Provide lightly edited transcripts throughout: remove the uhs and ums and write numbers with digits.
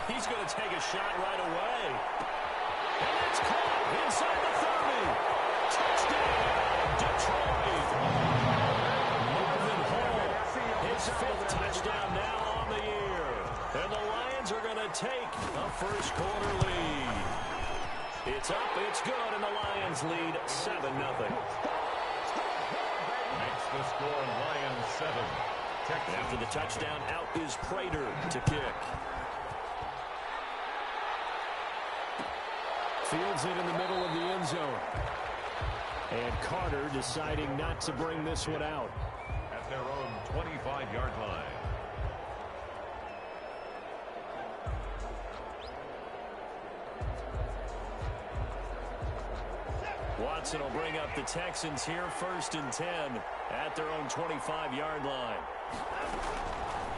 He's going to take a shot right away. And it's caught inside the 30. Touchdown, Detroit. Marvin Hall, his 5th touchdown now on the year. And the Lions are going to take a first quarter lead. It's up, it's good, and the Lions lead 7-0. Makes the score Lions 7. After the touchdown, out is Prater to kick. Fields it in the middle of the end zone. And Carter deciding not to bring this one out. At their own 25-yard line. Watson will bring up the Texans here, 1st and 10 at their own 25-yard line.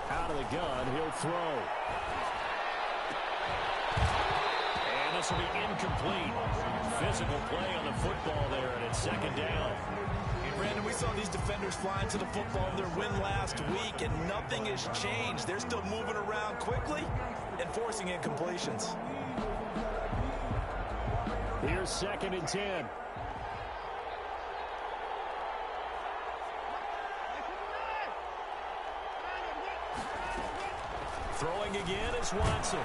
Out of the gun, he'll throw. And this will be incomplete. Physical play on the football there, and it's 2nd down. Brandon, we saw these defenders flying to the football in their win last week, and nothing has changed. They're still moving around quickly and forcing incompletions. Here's 2nd and 10. Throwing again is Watson.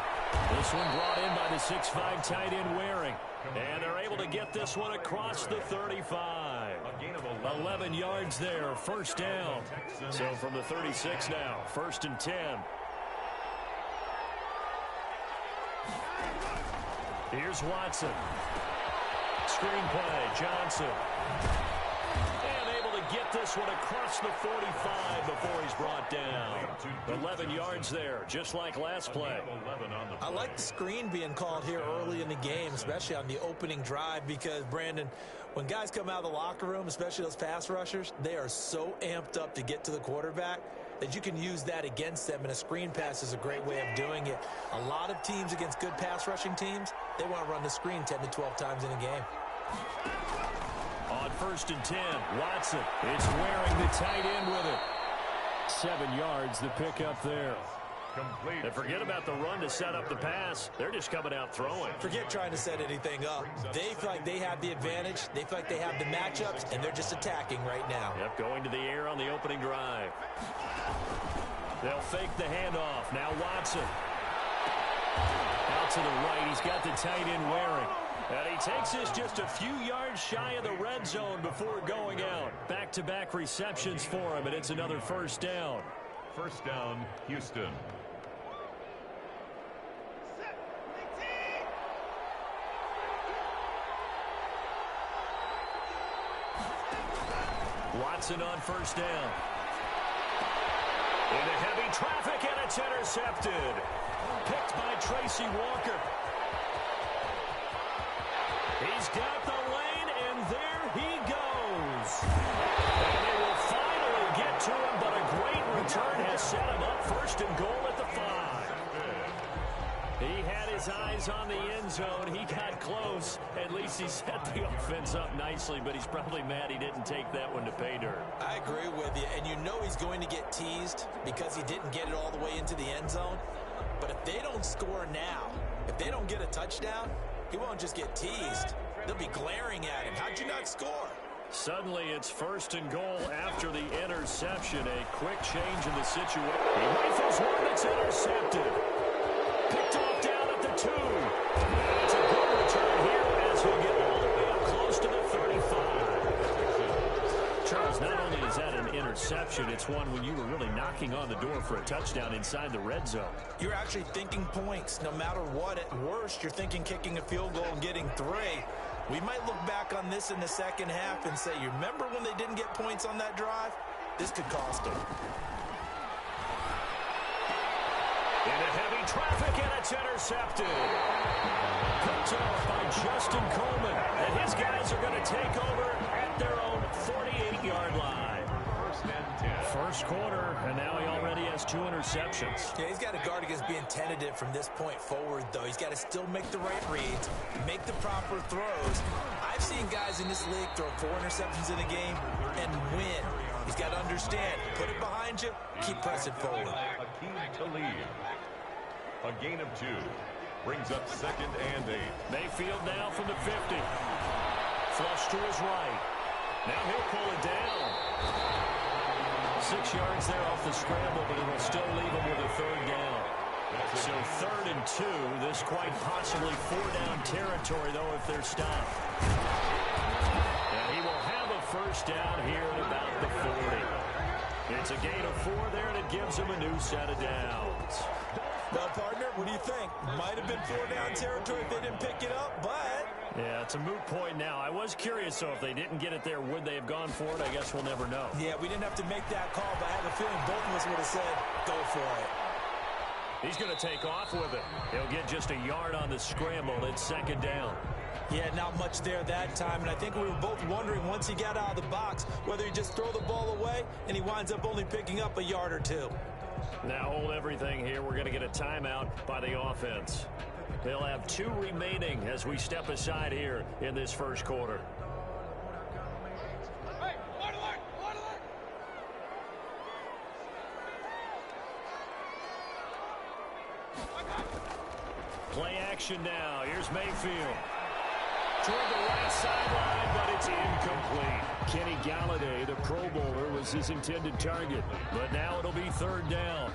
This one brought in by the 6'5" tight end Waring. And they're able to get this one across the 35. 11 yards there, 1st down. So from the 36 now, 1st and 10. Here's Watson. Screenplay, Johnson. And able to get this one across the 45 before he's brought down. 11 yards there, just like last play. I like the screen being called here early in the game, especially on the opening drive, because, Brandon, when guys come out of the locker room, especially those pass rushers, they are so amped up to get to the quarterback that you can use that against them, and a screen pass is a great way of doing it. A lot of teams against good pass rushing teams, they want to run the screen 10 to 12 times in a game. On 1st and 10, Watson. It's Waring the tight end with it. 7 yards, the pickup there. Complete. And forget about the run to set up the pass. They're just coming out throwing. Forget trying to set anything up. They feel like they have the advantage. They feel like they have the matchups, and they're just attacking right now. Yep, going to the air on the opening drive. They'll fake the handoff. Now Watson. Out to the right. He's got the tight end Waring. And he takes this just a few yards shy of the red zone before going out. Back-to-back receptions for him, and it's another 1st down. 1st down, Houston. Watson on 1st down. Into heavy traffic, and it's intercepted. Picked by Tracy Walker. He's got the lane, and there he goes. And they will finally get to him, but a great return has set him up 1st and goal at the 5. He had his eyes on the end zone. He got close. At least he set the offense up nicely, but he's probably mad he didn't take that one to pay dirt. I agree with you, and you know he's going to get teased because he didn't get it all the way into the end zone. But if they don't score now, if they don't get a touchdown, he won't just get teased. They'll be glaring at him. How'd you not score? Suddenly it's 1st and goal after the interception. A quick change in the situation. He rifles one that's intercepted. Picked off down at the 2. And it's a good return here as he'll get all the way up close to the 35. Charles, not only is that an interception, it's one when you were really knocking on the door for a touchdown inside the red zone. You're actually thinking points. No matter what, at worst, you're thinking kicking a field goal and getting 3. We might look back on this in the 2nd half and say, you remember when they didn't get points on that drive? This could cost them. Into heavy traffic, and it's intercepted. Picked off by Justin Coleman. And his guys are going to take over at their own 48-yard line. 1st and 10. 1st quarter, and now he already has 2 interceptions. Yeah, he's got to guard against being tentative from this point forward, though. He's got to still make the right reads, make the proper throws. I've seen guys in this league throw 4 interceptions in a game and win. He's got to understand, put it behind you, keep pressing forward. A key to lead. A gain of 2. Brings up 2nd and 8. Mayfield now from the 50. Flush to his right. Now he'll pull it down. 6 yards there off the scramble, but it'll still leave him with a 3rd down. So 3rd and 2. This quite possibly 4-down territory, though, if they're stopped. And he will have a 1st down here at about the 40. It's a gain of 4 there, and it gives him a new set of downs. Well, partner, what do you think? Might have been 4-down territory if they didn't pick it up, but... Yeah, it's a moot point now. I was curious, so if they didn't get it there, would they have gone for it? I guess we'll never know. Yeah, we didn't have to make that call, but I have a feeling both of us would have said, go for it. He's going to take off with it. He'll get just a yard on the scramble. It's 2nd down. Yeah, not much there that time, and I think we were both wondering once he got out of the box whether he just throw the ball away and he winds up only picking up a yard or 2. Now hold everything here. We're going to get a timeout by the offense. They'll have 2 remaining as we step aside here in this 1st quarter. Play action now. Here's Mayfield. Toward the right sideline, but it's incomplete. Kenny Galladay, the Pro Bowler, was his intended target. But now it'll be 3rd down.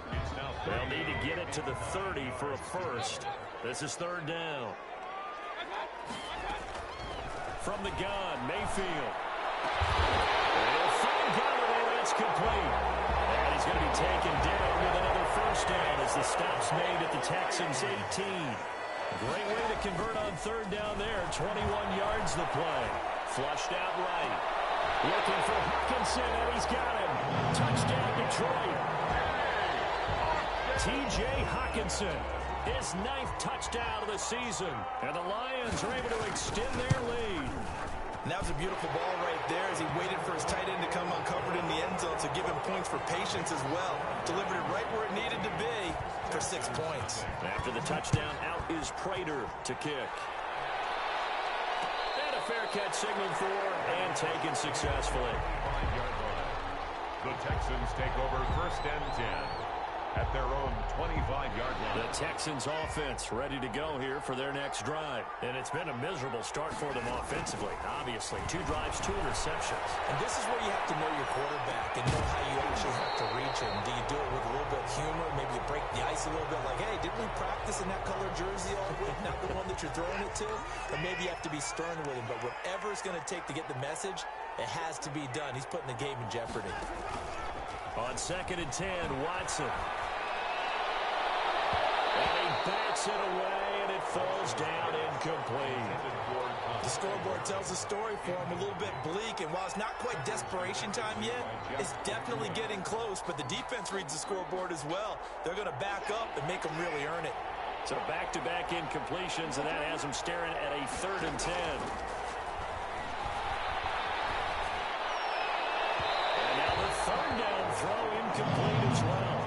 They'll need to get it to the 30 for a 1st. This is 3rd down. From the gun, Mayfield. They'll find Galladay. That's complete. And he's going to be taken down with another 1st down as the stop's made at the Texans' 18. Great way to convert on 3rd down there. 21 yards the play. Flushed out right. Looking for Hockenson, and he's got him. Touchdown, Detroit. T.J. Hockenson, his 9th touchdown of the season. And the Lions are able to extend their lead. And that was a beautiful ball right there as he waited for his tight end to come uncovered in the end zone to give him points for patience as well. Delivered it right where it needed to be for 6 points. After the touchdown, out is Prater to kick. And a fair catch signaled for and taken successfully. 5-yard line. The Texans take over 1st and 10 at their own 25-yard line. The Texans offense ready to go here for their next drive. And it's been a miserable start for them offensively. Obviously, 2 drives, 2 interceptions. And this is where you have to know your quarterback and know how you actually have to reach him. Do you do it with a little bit of humor? Maybe you break the ice a little bit like, hey, didn't we practice in that color jersey all week? Not the one that you're throwing it to? Or maybe you have to be stern with him. But whatever it's going to take to get the message, it has to be done. He's putting the game in jeopardy. On 2nd and 10, Watson. And he bats it away, and it falls down incomplete. The scoreboard tells the story for him, a little bit bleak, and while it's not quite desperation time yet, it's definitely getting close, but the defense reads the scoreboard as well. They're going to back up and make them really earn it. So back-to-back incompletions, and that has them staring at a 3rd and 10. And now the 3rd down throw incomplete as well.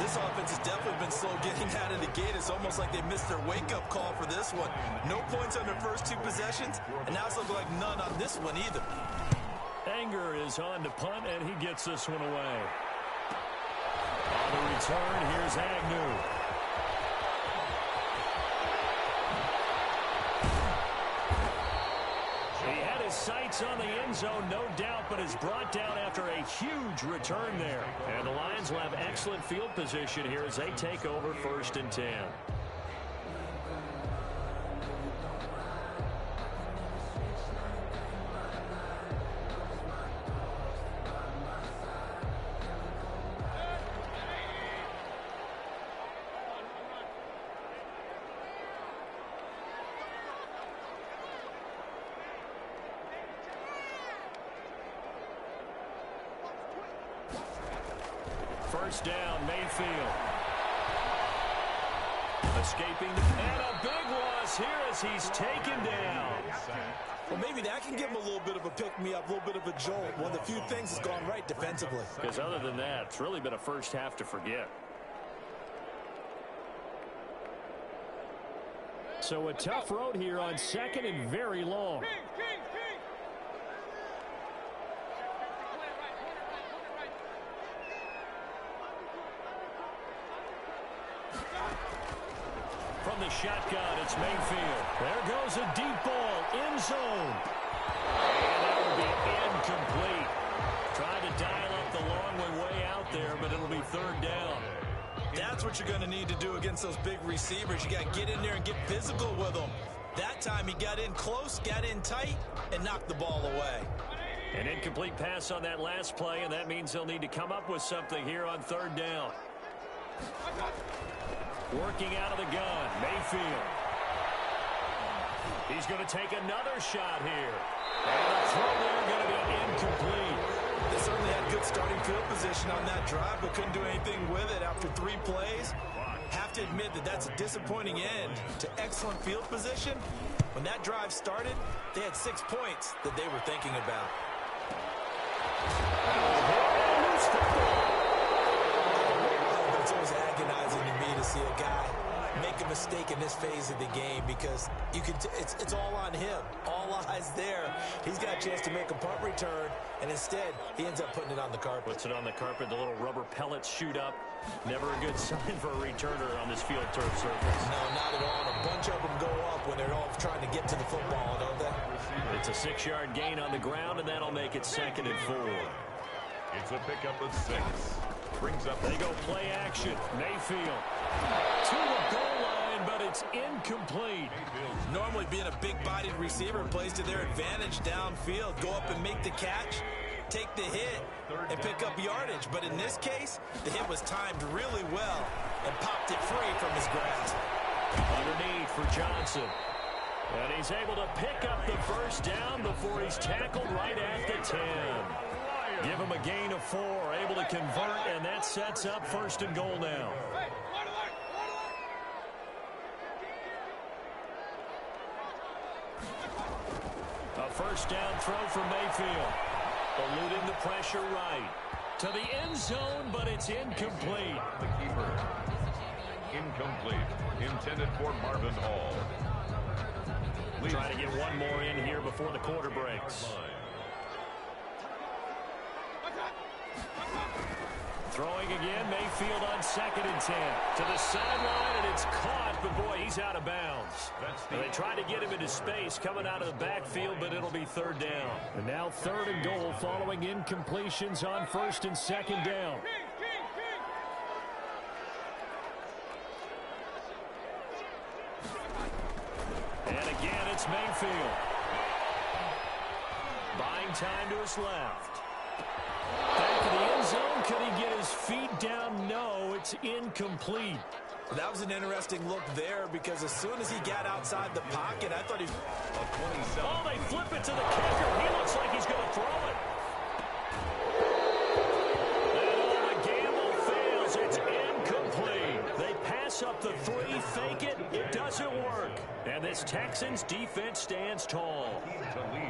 This offense has definitely been slow getting out of the gate. It's almost like they missed their wake-up call for this one. No points on their first 2 possessions, and now it's looking like none on this one either. Anger is on to punt, and he gets this one away. On the return, here's Agnew. He had his sights on the end zone, no doubt, but is brought down after a huge return there. And the Lions will have excellent field position here as they take over 1st and 10. First down, Mayfield. Escaping, and a big loss here as he's taken down. Well, maybe that can give him a little bit of a pick-me-up, a little bit of a jolt. One of the few things that's gone right defensively. Because other than that, it's really been a first half to forget. So a tough road here on 2nd and very long. from the shotgun. It's Mayfield. There goes a deep ball. End zone. And that will be incomplete. Trying to dial up the long way out there, but it'll be third down. That's what you're going to need to do against those big receivers. You got to get in there and get physical with them. That time he got in close, got in tight, and knocked the ball away. An incomplete pass on that last play, and that means they'll need to come up with something here on third down. Working out of the gun, Mayfield. He's going to take another shot here. And the throw there going to be incomplete. They certainly had good starting field position on that drive, but couldn't do anything with it after 3 plays. Have to admit that that's a disappointing end to excellent field position. When that drive started, they had 6 points that they were thinking about. It's always agonizing to me to see a guy make a mistake in this phase of the game because you can it's all on him. All eyes there. He's got a chance to make a punt return, and instead he ends up putting it on the carpet. Puts it on the carpet. The little rubber pellets shoot up. Never a good sign for a returner on this field turf surface. No, not at all. And a bunch of them go up when they're all trying to get to the football, don't they? It's a 6-yard gain on the ground, and that'll make it 2nd and 4. It's a pickup of 6. Brings up. They go play action. Mayfield to the goal line, but it's incomplete. Normally being a big-bodied receiver plays to their advantage downfield. Go up and make the catch, take the hit, and pick up yardage. But in this case, the hit was timed really well and popped it free from his grasp. Underneath for Johnson. And he's able to pick up the first down before he's tackled right at the 10. Give him a gain of 4, able to convert, and that sets up 1st and goal now. A first down throw from Mayfield. Eluding the pressure right. To the end zone, but it's incomplete. The keeper. Incomplete. Intended for Marvin Hall. Trying to get one more in here before the quarter breaks. Throwing again, Mayfield on 2nd and 10. To the sideline, and it's caught, but boy, he's out of bounds. They try to get him into space coming out of the backfield, but it'll be 3rd down. And now 3rd and goal following incompletions on 1st and 2nd down. And again, it's Mayfield. Buying time to his left. Back to the end zone. Could he get his feet down? No, it's incomplete. That was an interesting look there because as soon as he got outside the pocket, I thought he... Oh, they flip it to the kicker. He looks like he's going to throw it. And the gamble fails. It's incomplete. They pass up the 3, fake it. It doesn't work. And this Texans defense stands tall.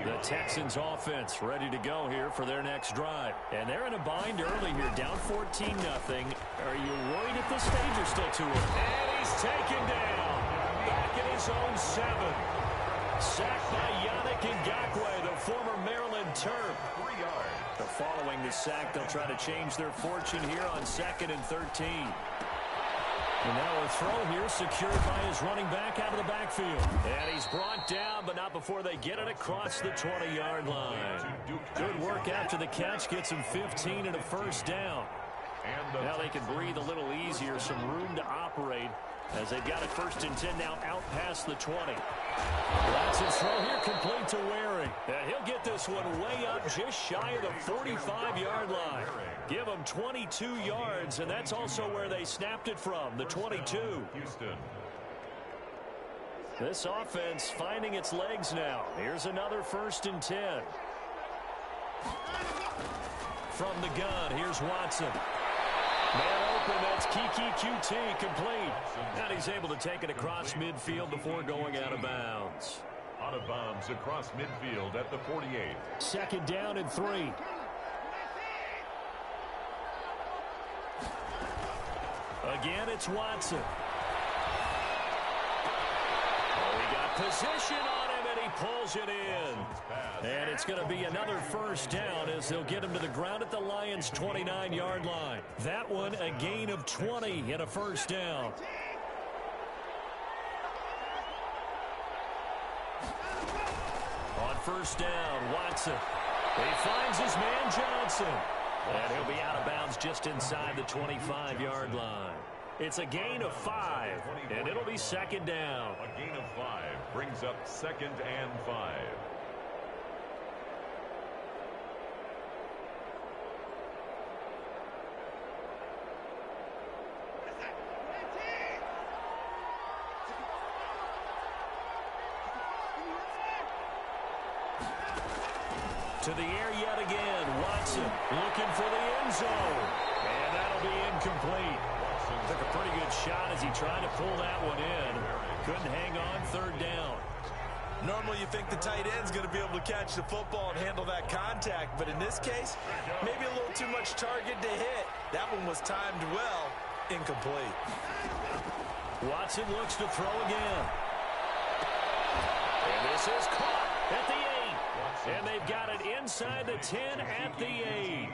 The Texans offense ready to go here for their next drive. And they're in a bind early here, down 14-0. Are you worried at this stage or still too early? And he's taken down. Back in his own 7. Sacked by Yannick Ngakoue, the former Maryland Terp. 3 yards. Following the sack, they'll try to change their fortune here on 2nd and 13. And now a throw here secured by his running back out of the backfield. And he's brought down, but not before they get it across the 20-yard line. Good work after the catch. Gets him 15 and a first down. Now they can breathe a little easier, some room to operate as they've got a 1st and 10 now out past the 20. That's his throw here, complete to Waring. And he'll get this one way up just shy of the 45-yard line. Give him 22 yards, and that's also where they snapped it from, the 22. Houston. This offense finding its legs now. Here's another 1st and 10. From the gun, here's Watson. Man open, that's Kiki QT, complete. And he's able to take it across midfield before going out of bounds. Out of bounds across midfield at the 48. 2nd down and 3. Again, it's Watson. Oh, he got position on him, and he pulls it in. And it's going to be another 1st down as they'll get him to the ground at the Lions' 29-yard line. That one, a gain of 20 and a 1st down. first down. Watson. He finds his man Johnson. And he'll be out of bounds just inside the 25-yard line. It's a gain of 5, and it'll be second down. A gain of 5 brings up 2nd and 5. To the air yet again. Watson looking for the end zone. And that'll be incomplete. Took a pretty good shot as he tried to pull that one in. Couldn't hang on, third down. Normally you think the tight end's going to be able to catch the football and handle that contact, but in this case, maybe a little too much target to hit. That one was timed well, incomplete. Watson looks to throw again. And this is caught at the 8. And they've got it inside the 10 at the 8.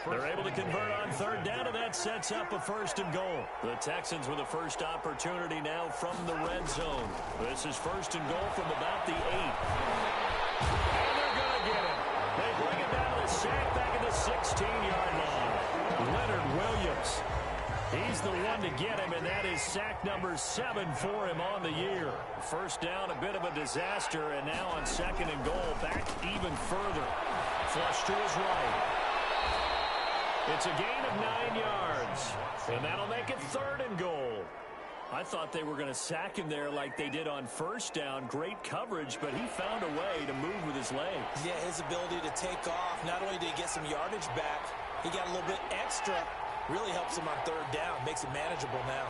They're able to convert on third down, and that sets up a first and goal. The Texans with a first opportunity now from the red zone. This is first and goal from about the 8. And they're going to get him. They bring him down to the sack back at the 16-yard line. Leonard Williams. He's the one to get him, and that is sack number 7 for him on the year. First down, a bit of a disaster, and now on second and goal, back even further. Flush to his right. It's a gain of 9 yards, and that'll make it third and goal. I thought they were going to sack him there like they did on first down. Great coverage, but he found a way to move with his legs. Yeah, his ability to take off, not only did he get some yardage back, he got a little bit extra. Really helps him on third down, makes it manageable now.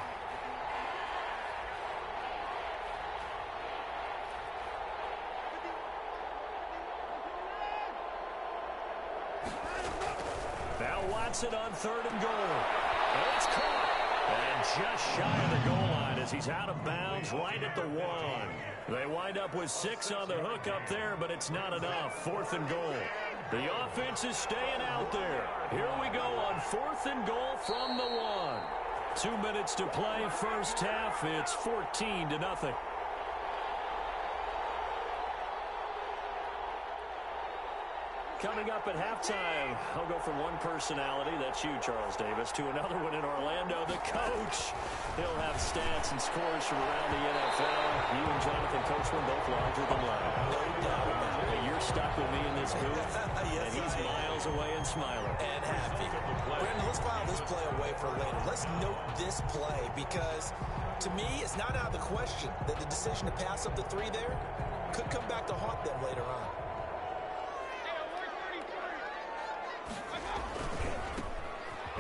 Now Watson on third and goal. And it's caught. And just shy of the goal line as he's out of bounds right at the 1. They wind up with 6 on the hook up there, but it's not enough. Fourth and goal. The offense is staying out there. Here we go on fourth and goal from the 1. 2 minutes to play first half. It's 14-0. Coming up at halftime, I'll go from one personality, that's you, Charles Davis, to another one in Orlando, the coach. He'll have stats and scores from around the NFL. You and Jonathan Coachman both larger than life. No doubt about it. Hey, you're stuck with me in this booth, Yes, and he's miles away and smiling. And happy. Brandon, let's file this play away for later. Let's note this play because, to me, it's not out of the question that the decision to pass up the 3 there could come back to haunt them later on.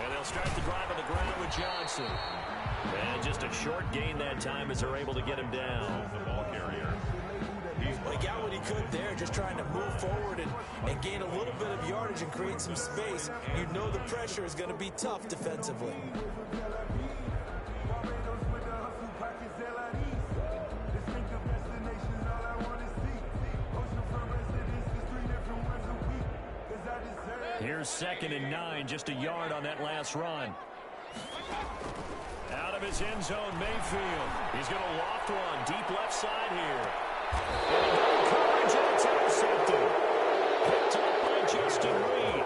And they'll start the drive on the ground with Johnson. And just a short gain that time as they're able to get him down. The ball carrier. Well, he got what he could there, just trying to move forward and gain a little bit of yardage and create some space. You know the pressure is going to be tough defensively. Here's 2nd and 9, just a yard on that last run. Out of his end zone, Mayfield. He's going to loft one deep left side here. And coverage, and it's intercepted. Picked up by Justin Reed.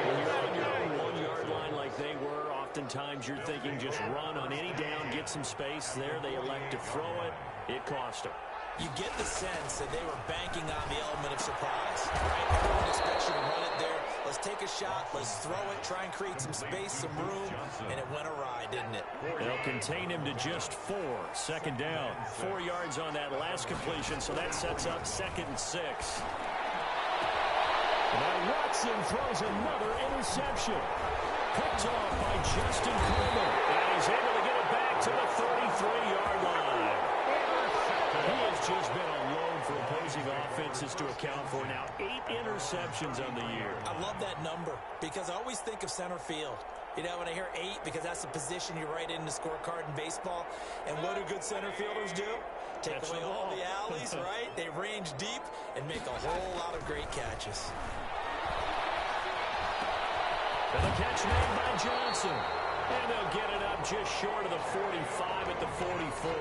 When you're on your own 1-yard line like they were, oftentimes you're thinking just run on any down, get some space. There they elect to throw it. It cost them. You get the sense that they were banking on the element of surprise, right? Everyone expects you to run it there. Let's take a shot. Let's throw it. Try and create some space, some room. And it went awry, didn't it? They'll contain him to just 4. Second down. 4 yards on that last completion, so that sets up 2nd and 6. Now Watson throws another interception. Picked off by Justin Coleman. And he's able to get it back to the 33-yard line. He has just been on loan for opposing offenses to account for now 8 interceptions on the year. I love that number because I always think of center field. You know, when I hear 8, because that's the position you write in the scorecard in baseball. And what do good center fielders do? Take away all the alleys, right? They range deep and make a whole lot of great catches. And the catch made by Johnson. And they'll get it up just short of the 45 at the 44.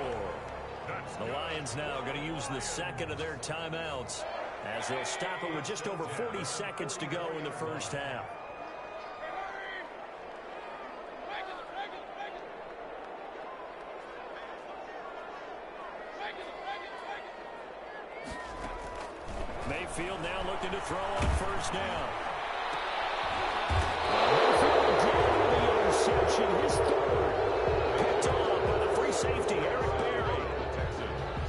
That's The Lions now going to use the second of their timeouts as they'll stop it with just over 40 seconds to go in the first half. Mayfield now looking to throw on first down. Mayfield down with the interception, his third. Picked off by the free safety, Eric Berry.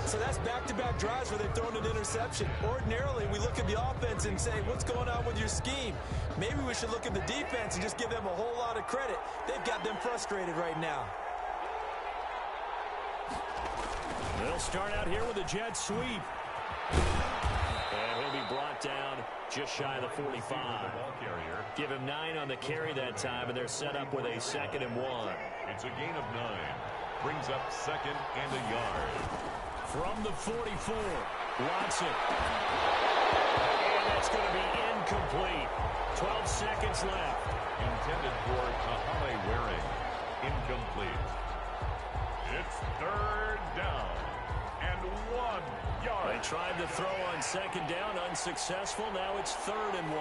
So that's back-to-back drives where they've thrown an interception. Ordinarily, we look at the offense and say, what's going on with your scheme? Maybe we should look at the defense and just give them a whole lot of credit. They've got them frustrated right now. They'll start out here with a jet sweep. And he'll be brought down just shy of the 45. Give him 9 on the carry that time, and they're set up with a 2nd and 1. It's a gain of 9. Brings up 2nd and a yard. From the 44, Watson. And that's going to be incomplete. 12 seconds left. Intended for Kahale Waring. Incomplete. It's 3rd down. And 1 yard. They tried to throw on 2nd down, unsuccessful. Now it's 3rd and 1.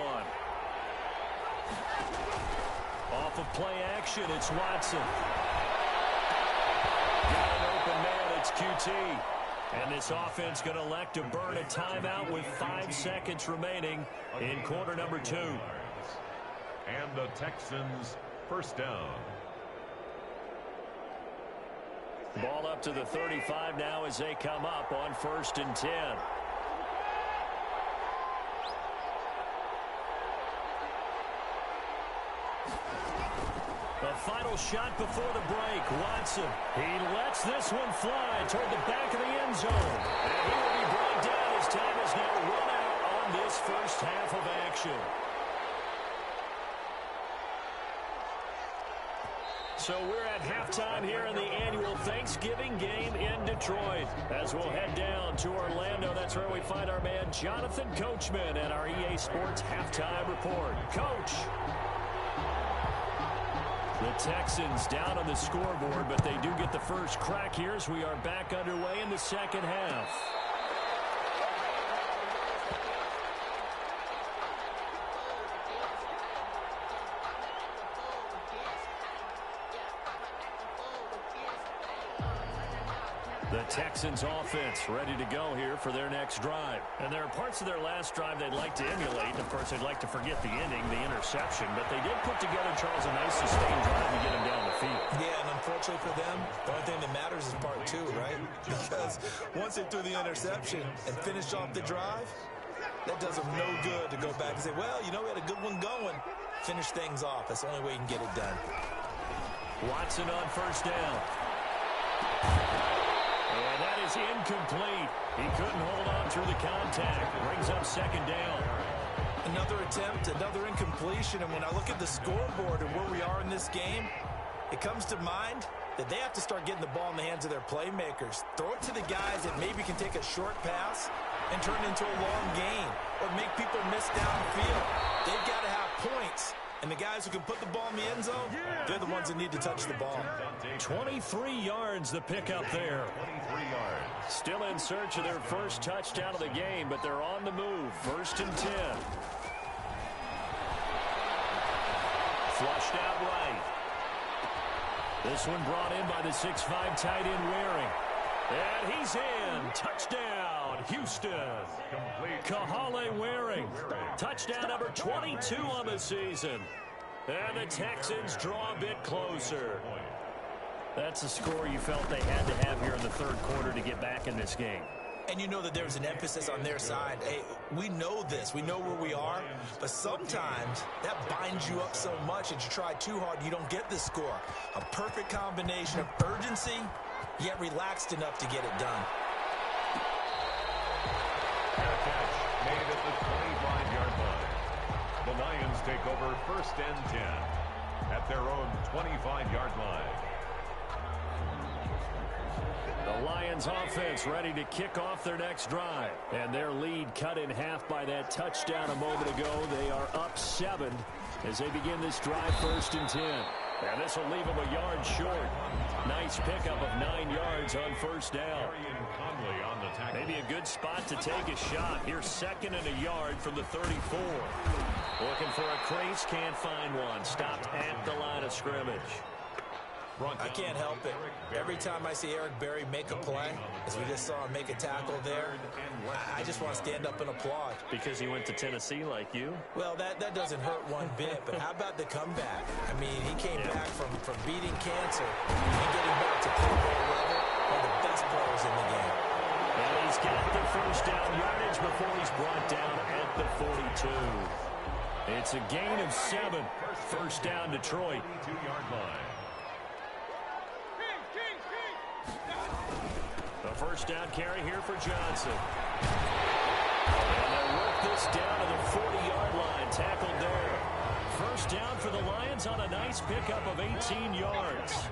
Off of play action, it's Watson. Got an open man, it's QT. And this offense going to elect to burn a timeout with 5 seconds remaining in quarter number 2. And the Texans first down. Ball up to the 35 now as they come up on 1st and 10. The final shot before the break. Watson. He lets this one fly toward the back of the end zone. And he will be brought down as time is now run out on this first half of action. So we're at halftime here in the annual Thanksgiving game in Detroit. As we'll head down to Orlando, that's where we find our man Jonathan Coachman at our EA Sports Halftime Report. Coach! The Texans down on the scoreboard, but they do get the first crack here as we are back underway in the second half. The Texans offense ready to go here for their next drive. And there are parts of their last drive they'd like to emulate. And of course, they'd like to forget the ending, the interception. But they did put together, Charles, a nice sustained drive to get them down the field. Yeah, and unfortunately for them, the only thing that matters is part 2, right? Because once they threw the interception and finished off the drive, that does them no good to go back and say, well, you know, we had a good one going. Finish things off. That's the only way you can get it done. Watson on first down. And that is incomplete. He couldn't hold on through the contact. Brings up 2nd down. Another attempt, another incompletion. And when I look at the scoreboard and where we are in this game, it comes to mind that they have to start getting the ball in the hands of their playmakers. Throw it to the guys that maybe can take a short pass and turn it into a long gain or make people miss downfield. They've got to have points. And the guys who can put the ball in the end zone, they're the ones that need to touch the ball. 23 yards the pickup there. 23 yards. Still in search of their first touchdown of the game, but they're on the move. 1st and 10. Flushed out right. This one brought in by the 6'5" tight end Waring. And he's in. Touchdown, Houston. Kahale Waring. Touchdown number 22 on the season. And the Texans draw a bit closer. That's a score you felt they had to have here in the 3rd quarter to get back in this game. And you know that there's an emphasis on their side. Hey, we know this. We know where we are. But sometimes that binds you up so much that you try too hard, you don't get the score. A perfect combination of urgency, yet relaxed enough to get it done. Catch made at the 25-yard line. The Lions take over 1st and 10 at their own 25-yard line. The Lions offense ready to kick off their next drive. And their lead cut in half by that touchdown a moment ago. They are up 7 as they begin this drive 1st and 10. And this will leave them a yard short. Nice pickup of 9 yards on first down. Maybe a good spot to take a shot. Here's 2nd and a yard from the 34. Looking for a crease, can't find one. Stopped at the line of scrimmage. I can't help it. Every time I see Eric Berry make a play, as we just saw him make a tackle there, I just want to stand up and applaud. Because he went to Tennessee like you? Well, that doesn't hurt one bit, but how about the comeback? I mean, he came back from beating cancer and getting back to Pro Bowl level, one of the best players in the game. And he's got the first down yardage before he's brought down at the 42. It's a gain of 7. First down, Detroit. 2-yard line. A first down carry here for Johnson. And they work this down to the 40-yard line. Tackled there. First down for the Lions on a nice pickup of 18 yards.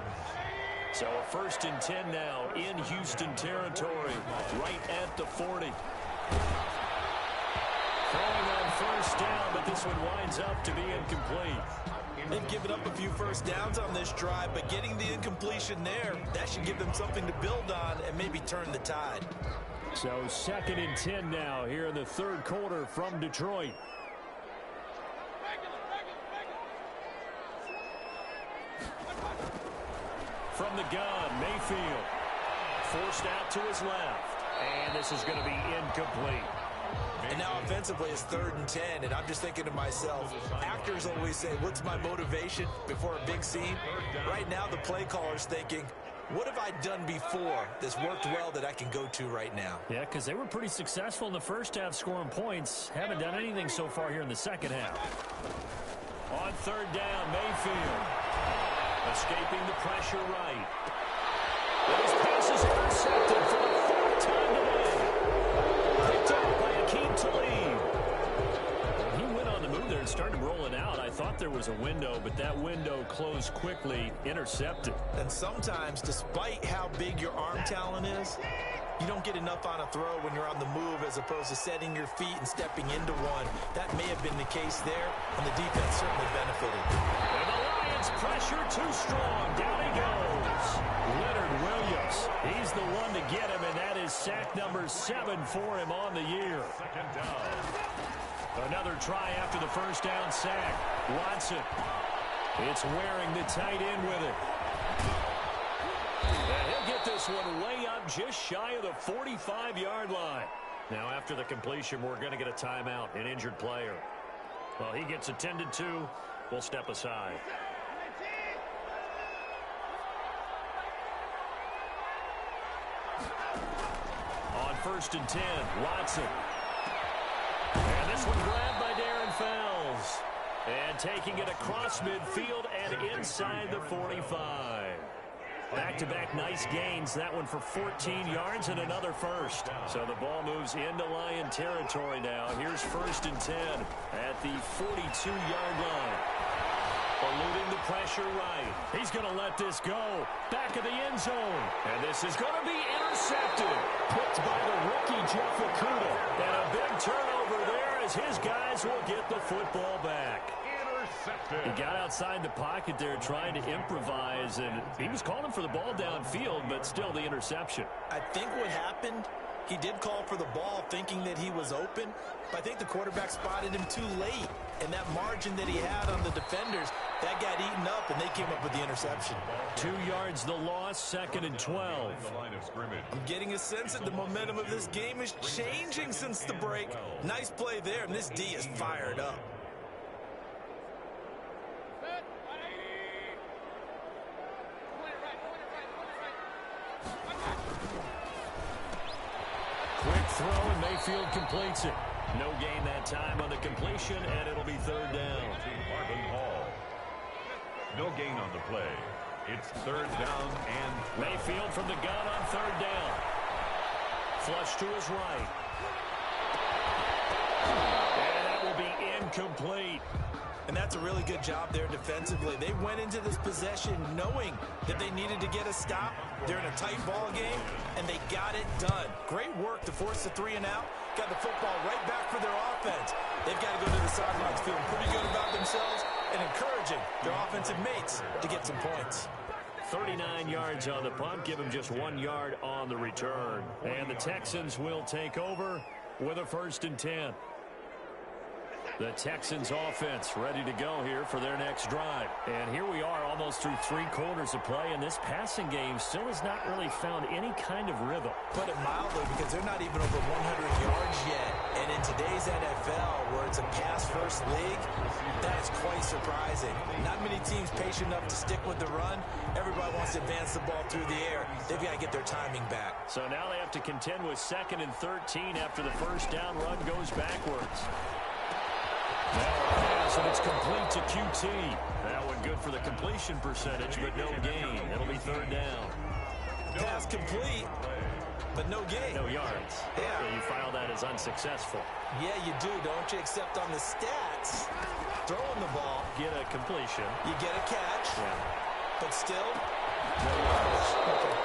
So a 1st and 10 now in Houston territory, right at the 40. Throwing on first down, but this one winds up to be incomplete. They've given up a few first downs on this drive, but getting the incompletion there, that should give them something to build on and maybe turn the tide. So 2nd and 10 now here in the 3rd quarter from Detroit. From the gun, Mayfield. Forced out to his left. And this is going to be incomplete. And now offensively it's 3rd and 10, and I'm just thinking to myself, actors always say, what's my motivation before a big scene? Right now the play caller's thinking, what have I done before that's worked well that I can go to right now? Yeah, because they were pretty successful in the first half scoring points. Haven't done anything so far here in the second half. On 3rd down, Mayfield. Escaping the pressure right. Those passes intercepted for the 4th time today. Picked up by Akeem Talib. He went on the move there and started rolling out. I thought there was a window, but that window closed quickly, intercepted. And sometimes, despite how big your arm talent is, you don't get enough on a throw when you're on the move as opposed to setting your feet and stepping into one. That may have been the case there, and the defense certainly benefited. And the Lions pressure too strong. Down he goes. Leonard Williams. He's the one to get him, and that is sack number 7 for him on the year. 2nd down. Another try after the first down sack. Watson. It's wearing the tight end with it. And he'll get this one way up just shy of the 45-yard line. Now after the completion, we're going to get a timeout, an injured player. Well, he gets attended to. We'll step aside. On 1st and 10, Watson. And this one grabbed by Darren Fells. And taking it across midfield and inside the 45. Back-to-back nice gains. That one for 14 yards and another first. So the ball moves into Lion territory now. Here's 1st and 10 at the 42-yard line. Eluding the pressure right. He's going to let this go. Back of the end zone. And this is going to be intercepted. Picked by the rookie, Jeff Okudah. And a big turnover there as his guys will get the football back. He got outside the pocket there trying to improvise, and he was calling for the ball downfield, but still the interception. I think what happened, he did call for the ball thinking that he was open, but I think the quarterback spotted him too late, and that margin that he had on the defenders, that got eaten up, and they came up with the interception. 2 yards the loss, 2nd and 12. I'm getting a sense that the momentum of this game is changing since the break. Nice play there, and this D is fired up. Quick throw, and Mayfield completes it. No gain that time on the completion, and it'll be 3rd down. Marvin Hall. No gain on the play. It's 3rd down and 12. Mayfield from the gun on 3rd down. Flush to his right. And that will be incomplete. And that's a really good job there defensively. They went into this possession knowing that they needed to get a stop. They're in a tight ball game, and they got it done. Great work to force the 3 and out. Got the football right back for their offense. They've got to go to the sidelines feeling pretty good about themselves and encouraging their offensive mates to get some points. 39 yards on the punt, give him just 1 yard on the return. And the Texans will take over with a 1st and 10. The Texans offense ready to go here for their next drive. And here we are almost through 3 quarters of play, and this passing game still has not really found any kind of rhythm. Put it mildly, because they're not even over 100 yards yet. And in today's NFL, where it's a pass-first league, that is quite surprising. Not many teams patient enough to stick with the run. Everybody wants to advance the ball through the air. They've got to get their timing back. So now they have to contend with 2nd and 13 after the first down run goes backwards. Now a pass, and it's complete to QT. That one good for the completion percentage, but no gain. It'll be 3rd down. Pass complete, but no gain. No yards. Yeah. So you file that as unsuccessful. Yeah, you do, don't you? Except on the stats, throwing the ball, Get a completion. you get a catch, Yeah. but still, No yards. Okay.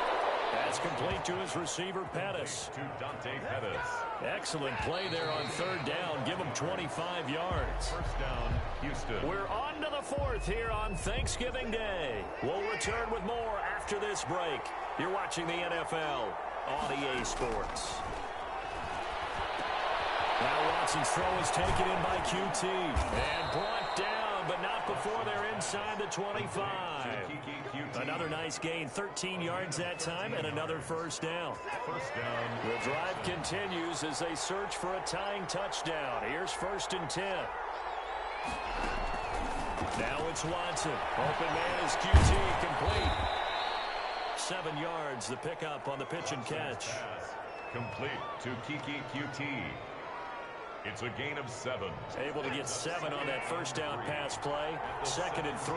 That's complete to his receiver, Pettis. To Dante Pettis. Excellent play there on 3rd down. Give him 25 yards. 1st down, Houston. We're on to the 4th here on Thanksgiving Day. We'll return with more after this break. You're watching the NFL on EA Sports. Now Watson's throw is taken in by QT. And brought down, but not before they're inside the 25. Another nice gain, 13 yards that time, and another 1st down. 1st down. The drive continues as they search for a tying touchdown. Here's 1st and 10. Now it's Watson. Open man is QT, complete. 7 yards, the pickup on the pitch and catch. Complete to Kiki QT. It's a gain of 7. Able to get 7 on that 1st down pass play. 2nd and 3.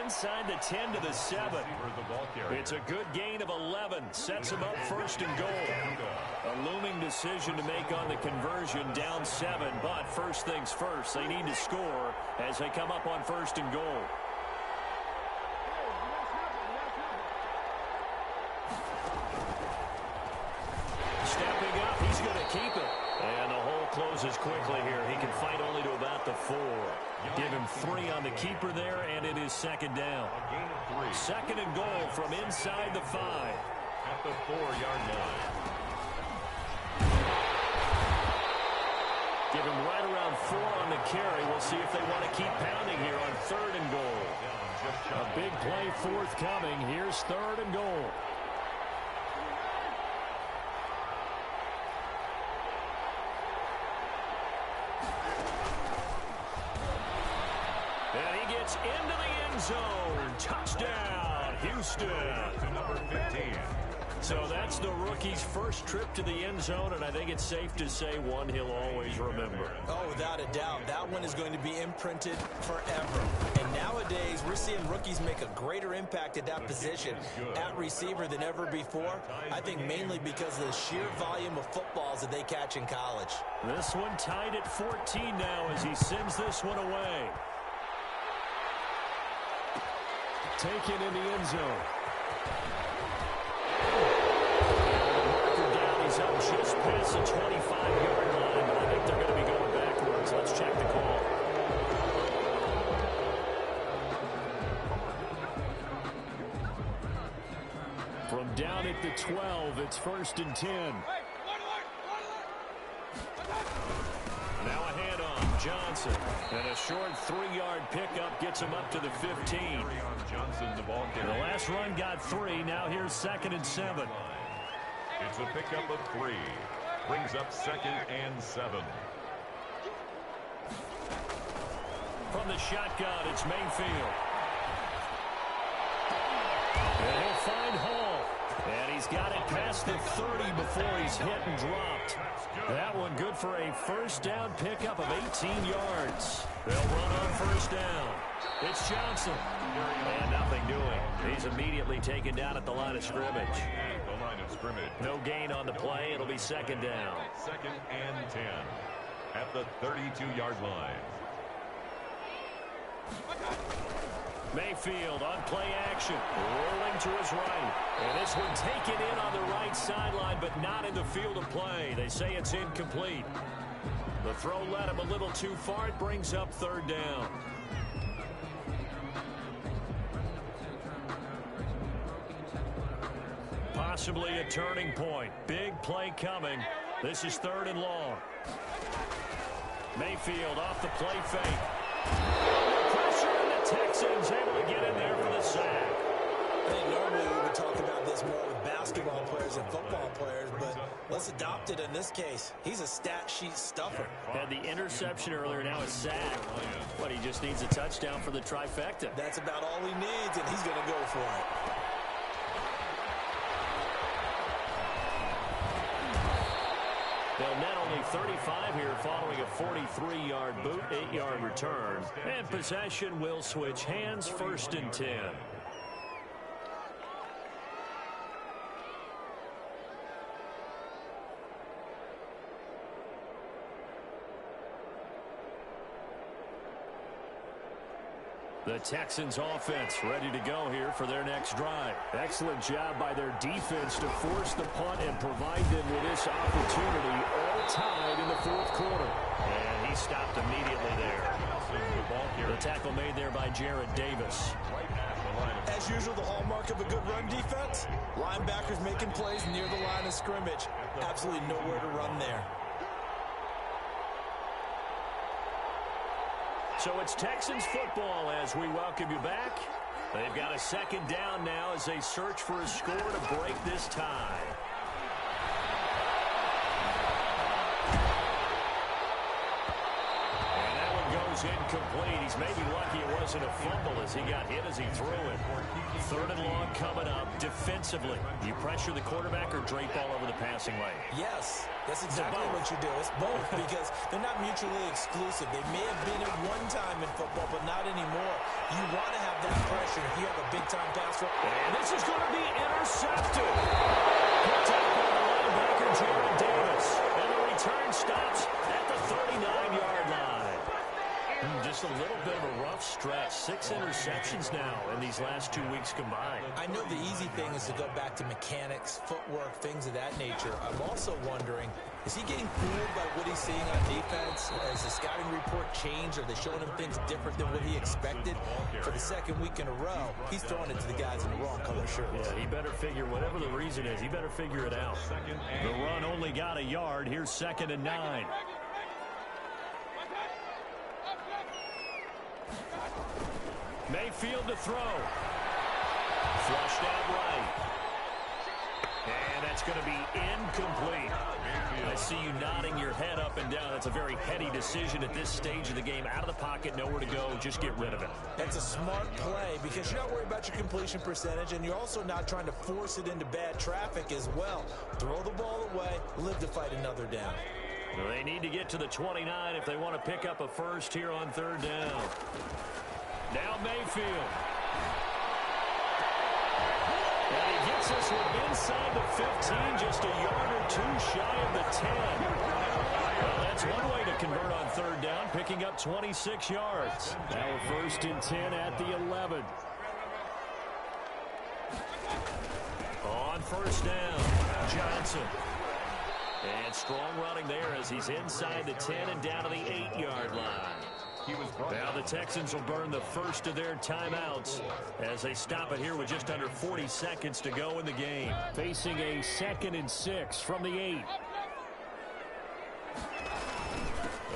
Inside the 10 to the 7. It's a good gain of 11. Sets him up 1st and goal. A looming decision to make on the conversion, down 7. But first things first, they need to score as they come up on 1st and goal. Stepping up, he's going to keep it. And the hole closes quickly here. He can fight only to about the 4. Give him 3 on the keeper there, and it is 2nd down. 2nd and goal from inside the 5. At the 4-yard line. Give him right around 4 on the carry. We'll see if they want to keep pounding here on 3rd and goal. A big play forthcoming. Here's 3rd and goal. Into the end zone. Touchdown, Houston. To number 15. So that's the rookie's first trip to the end zone, and I think it's safe to say one he'll always remember. oh, without a doubt, that one is going to be imprinted forever. And nowadays, we're seeing rookies make a greater impact at that position at receiver than ever before. I think mainly because of the sheer volume of footballs that they catch in college. This one tied at 14 now as he sends this one away. Taken in the end zone. Marker down. He's up just past the 25-yard line, but I think they're going to be going backwards. Let's check the call. From down at the 12, it's 1st and 10. Now a handoff, Johnson. And a short 3-yard pickup gets him up to the 15. Johnson, the ball carrier. The last run got 3. Now here's 2nd and 7. It's a pickup of 3. Brings up 2nd and 7. From the shotgun, it's Mayfield. And he'll find Hall. And he's got it past the 30 before he's hit and dropped. That one good for a 1st down pickup of 18 yards. They'll run on 1st down. It's Johnson. And nothing doing. He's immediately taken down at the line of scrimmage. The line of scrimmage. No gain on the play. It'll be 2nd down. 2nd and 10. At the 32-yard line. Mayfield on play action, rolling to his right. And this one taken in on the right sideline, but not in the field of play. They say it's incomplete. The throw led him a little too far. It brings up third down. Possibly a turning point. Big play coming. This is third and long. Mayfield off the play fake. Pressure, and the Texans able to get in there for the sack. I think normally we would talk about this more with basketball players and football players, but let's adopt it in this case. He's a stat sheet stuffer. Had the interception earlier, now a sack. But he just needs a touchdown for the trifecta. That's about all he needs, and he's going to go for it. They'll net only 35 here following a 43-yard boot, 8-yard return. And possession will switch hands, 1st and 10. The Texans offense ready to go here for their next drive. Excellent job by their defense to force the punt and provide them with this opportunity, all tied in the 4th quarter. And he stopped immediately there. The tackle made there by Jarrett Davis. As usual, the hallmark of a good run defense, linebackers making plays near the line of scrimmage. Absolutely nowhere to run there. So it's Texans football as we welcome you back. They've got a 2nd down now as they search for a score to break this tie. And that one goes incomplete. He's maybe lucky it wasn't a fumble as he got hit as he threw it. 3rd and long coming up. Defensively, you pressure the quarterback or drape all over the passing lane? Yes, that's exactly what you do. It's both because they're not mutually exclusive. They may have been at one time in football, but not anymore. You want to have that pressure if you have a big-time pass rush. And this is going to be intercepted. Picked up by the linebacker, Jarrett Davis. And the return stops at the 39-yard line. Just a little bit of a rough stretch. 6 interceptions now in these last 2 weeks combined. I know the easy thing is to go back to mechanics, footwork, things of that nature. I'm also wondering, is he getting fooled by what he's seeing on defense? Has the scouting report changed? Are they showing him things different than what he expected? For the 2nd week in a row, he's throwing it to the guys in the wrong color shirts. Yeah, he better figure, whatever the reason is, he better figure it out. The run only got a yard. Here's 2nd and 9. Mayfield to throw. Flushed out right. And that's going to be incomplete. I see you nodding your head up and down. That's a very heady decision at this stage of the game. Out of the pocket, nowhere to go. Just get rid of it. That's a smart play because you're not worried about your completion percentage, and you're also not trying to force it into bad traffic as well. Throw the ball away, live to fight another down. Well, they need to get to the 29 if they want to pick up a first here on 3rd down. Now Mayfield. And he gets this one inside the 15, just a yard or 2 shy of the 10. Well, that's one way to convert on 3rd down, picking up 26 yards. Now we're 1st and 10 at the 11. On 1st down, Johnson. And strong running there as he's inside the 10 and down to the 8-yard line. Now the Texans will burn the first of their timeouts as they stop it here with just under 40 seconds to go in the game. Facing a 2nd and 6 from the 8.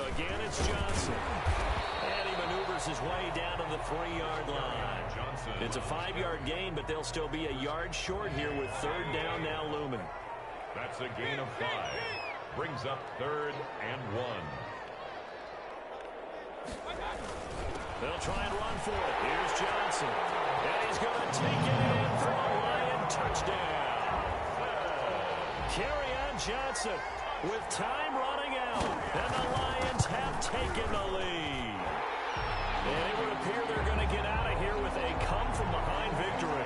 Again, it's Johnson. And he maneuvers his way down to the 3-yard line. It's a 5-yard gain, but they'll still be a yard short here with 3rd down now looming. That's a gain of 5. Brings up 3rd and 1. They'll try and run for it. Here's Johnson. And he's going to take it in for a Lion touchdown. Kerryon Johnson with time running out. And the Lions have taken the lead. And it would appear they're going to get out of here with a come-from-behind victory.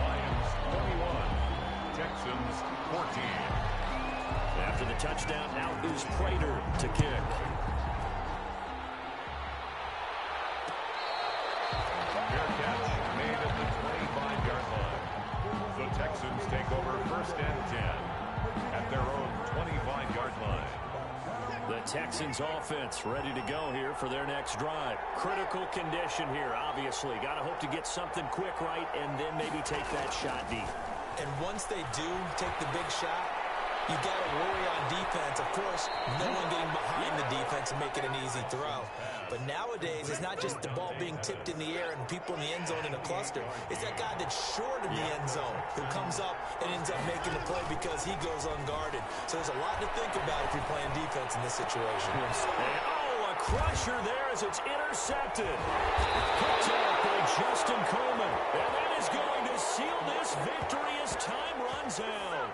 Lions 21, Texans 14. After the touchdown, out is Prater to kick. Fair catch. The Texans offense ready to go here for their next drive. Critical condition here, obviously. Got to hope to get something quick right and then maybe take that shot deep. And once they do take the big shot, you got to worry on defense. Of course, no one getting behind the defense and making an easy throw. But nowadays, it's not just the ball being tipped in the air and people in the end zone in a cluster. It's that guy that's short of the end zone who comes up and ends up making the play because he goes unguarded. So there's a lot to think about if you're playing defense in this situation. And, a crusher there as it's intercepted. Picked up by Justin Coleman. And that is going to seal this victory as time runs out.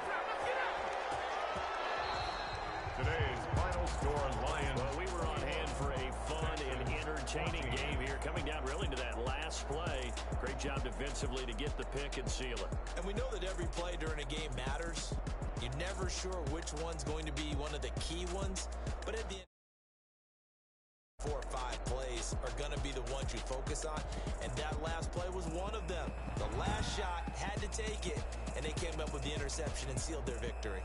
Today's final score, Lions. Well, we were on hand for a fun and entertaining game here, coming down really to that last play. Great job defensively to get the pick and seal it. And we know that every play during a game matters. You're never sure which one's going to be one of the key ones, but at the end, 4 or 5 plays are going to be the ones you focus on, and that last play was one of them. The last shot had to take it, and they came up with the interception and sealed their victory.